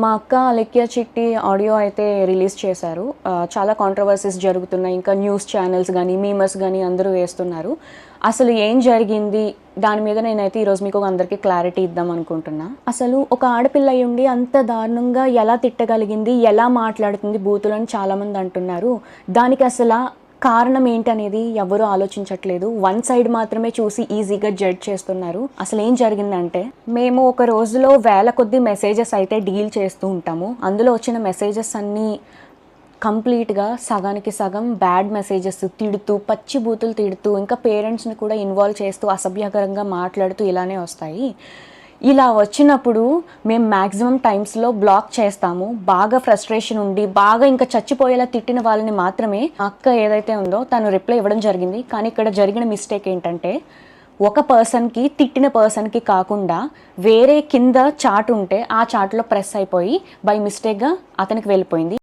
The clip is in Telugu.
మా అక్క అలెక్య చిట్టి ఆడియో అయితే రిలీజ్ చేశారు. చాలా కాంట్రవర్సీస్ జరుగుతున్నాయి. ఇంకా న్యూస్ ఛానల్స్ గానీ, మీమర్స్ గానీ అందరూ వేస్తున్నారు. అసలు ఏం జరిగింది? దాని మీద నేనైతే ఈరోజు మీకు అందరికీ క్లారిటీ ఇద్దాం అనుకుంటున్నా. అసలు ఒక ఆడపిల్ల అయ్యుండి అంత దారుణంగా ఎలా తిట్టగలిగింది? ఎలా మాట్లాడుతుంది బూతులని చాలామంది అంటున్నారు. దానికి అసల కారణం ఏంటనేది ఎవరూ ఆలోచించట్లేదు. వన్ సైడ్ మాత్రమే చూసి ఈజీగా జడ్జ్ చేస్తున్నారు. అసలు ఏం జరిగిందంటే, మేము ఒక రోజులో వేల కొద్ది మెసేజెస్ అయితే డీల్ చేస్తూ ఉంటాము. అందులో వచ్చిన మెసేజెస్ అన్నీ కంప్లీట్గా సగానికి సగం బ్యాడ్ మెసేజెస్, తిడుతూ, పచ్చి బూతులు తిడుతూ, ఇంకా పేరెంట్స్ని కూడా ఇన్వాల్వ్ చేస్తూ, అసభ్యకరంగా మాట్లాడుతూ ఇలానే వస్తాయి. ఇలా వచ్చినప్పుడు మేము మ్యాక్సిమం టైమ్స్లో బ్లాక్ చేస్తాము. బాగా ఫ్రస్ట్రేషన్ ఉండి, బాగా ఇంకా చచ్చిపోయేలా తిట్టిన వాళ్ళని మాత్రమే అక్క ఏదైతే ఉందో తను రిప్లై ఇవ్వడం జరిగింది. కానీ ఇక్కడ జరిగిన మిస్టేక్ ఏంటంటే, ఒక పర్సన్కి తిట్టిన పర్సన్కి కాకుండా వేరే కింద చాట్ ఉంటే ఆ చాట్లో ప్రెస్ అయిపోయి బై మిస్టేక్గా అతనికి వెళ్ళిపోయింది.